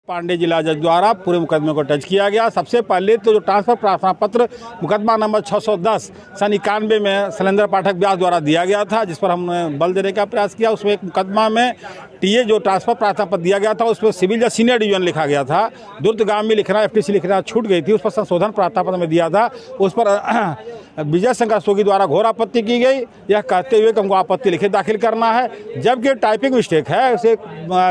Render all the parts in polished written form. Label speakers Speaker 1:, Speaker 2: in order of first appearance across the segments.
Speaker 1: पांडे जिला जज द्वारा पूरे मुकदमे को टच किया गया। सबसे पहले तो जो ट्रांसफर प्रार्थना पत्र मुकदमा नंबर 610 सन 91 में शैलेंद्र पाठक व्यास द्वारा दिया गया था, जिस पर हमने बल देने का प्रयास किया। उसमें एक मुकदमा में टीए जो ट्रांसफर प्रार्थना पत्र दिया गया था उसमें सिविल या सीनियर डिवीजन लिखा गया था, दुर्दगामी लिखना एफटीसी लिखना छूट गई थी। उस पर संशोधन प्रार्थना पत्र में दिया था, उस पर विजय शंकर सोगी द्वारा घोर आपत्ति की गई, यह कहते हुए कि हमको आपत्ति लिखित दाखिल करना है। जबकि टाइपिंग मिस्टेक है, उसे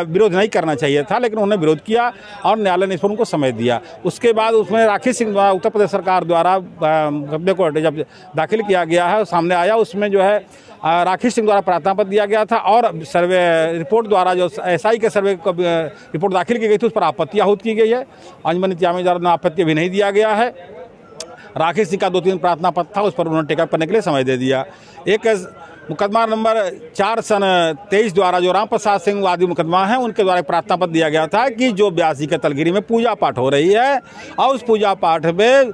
Speaker 1: विरोध नहीं करना चाहिए था, लेकिन उन्होंने विरोध किया और न्यायालय ने इस पर उनको समय दिया। उसके बाद उसमें राखी सिंह द्वारा उत्तर प्रदेश सरकार द्वारा मुकदमे को जब दाखिल किया गया है सामने आया, उसमें जो है राखी सिंह द्वारा प्रार्थना पत्र दिया गया था और सर्वे रिपोर्ट द्वारा जो एसआई के सर्वे को रिपोर्ट दाखिल की गई थी उस पर आपत्ति आहूत की गई है। अंजमन इंतजामी द्वारा आपत्ति भी नहीं दिया गया है। राखी सिंह का 2-3 प्रार्थना पत्र था, उस पर उन्होंने टेकअप करने के लिए समय दे दिया। एक मुकदमा नंबर 4 सन 23 द्वारा जो राम प्रसाद सिंह वादी मुकदमा है, उनके द्वारा एक प्रार्थना पत्र दिया गया था कि जो ब्यासी के तलगिरी में पूजा पाठ हो रही है और उस पूजा पाठ में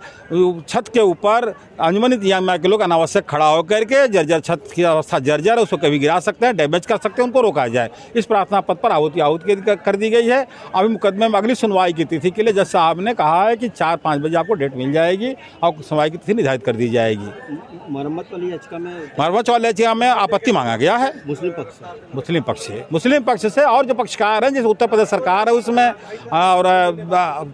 Speaker 1: छत के ऊपर अंजमन इंतजामिया के लोग अनावश्यक खड़ा होकर के जर्जर छत की अवस्था जर्जर है उसको कभी गिरा सकते हैं, डैमेज कर सकते हैं, उनको रोका जाए। इस प्रार्थना पत्र पर आहूति कर दी गई है। अभी मुकदमे में अगली सुनवाई की तिथि के लिए जज साहब ने कहा है कि 4-5 बजे आपको डेट मिल जाएगी और सुनवाई की तिथि निर्धारित कर दी जाएगी।
Speaker 2: मरम्मत वाली याचिका
Speaker 1: में आपत्ति मांगा गया है मुस्लिम पक्ष से और जो पक्षकार हैं जैसे उत्तर प्रदेश सरकार है उसमें और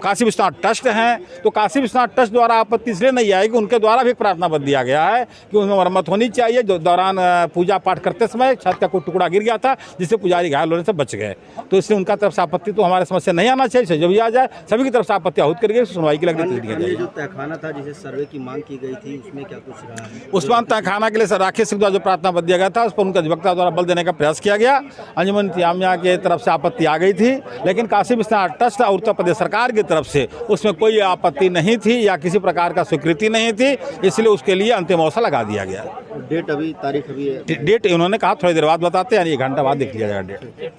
Speaker 1: काशी विश्वनाथ ट्रस्ट हैं, तो काशी विश्वनाथ ट्रस्ट द्वारा आपत्ति इसलिए नहीं आएगी, उनके द्वारा भी एक प्रार्थना पत्र दिया गया है कि उसमें मरम्मत होनी चाहिए। जो दौरान पूजा पाठ करते समय छत का कोई टुकड़ा गिर गया था जिससे पुजारी घायल होने से बच गए, तो इसलिए उनका तरफ से आपत्ति तो हमारे समस्या नहीं आना चाहिए, जब भी आ जाए सभी की तरफ से आपत्ति आहूत करके सुनवाई के लिए
Speaker 2: जो तहखाना था जिसे सर्वे की मांग की गई थी उसमें क्या कुछ रहा है?
Speaker 1: उस्मान तहखाना के लिए राखी सिंह द्वारा जो प्रार्थना पत्र दिया गया था उस पर उनके अधिवक्ता द्वारा बल देने का प्रयास किया गया। अंजमन इंतजामिया की तरफ से आपत्ति आ गई थी, लेकिन काशी विश्वनाथ ट्रस्ट और उत्तर प्रदेश सरकार की तरफ से उसमें कोई आपत्ति नहीं थी या किसी प्रकार का स्वीकृति नहीं थी, इसलिए उसके लिए अंतिम अवसर लगा दिया गया।
Speaker 2: डेट अभी तारीख अभी
Speaker 1: डेट उन्होंने कहा थोड़ी देर बाद बताते हैं, यानी 1 घंटा बाद देख लिया जाएगा डेट।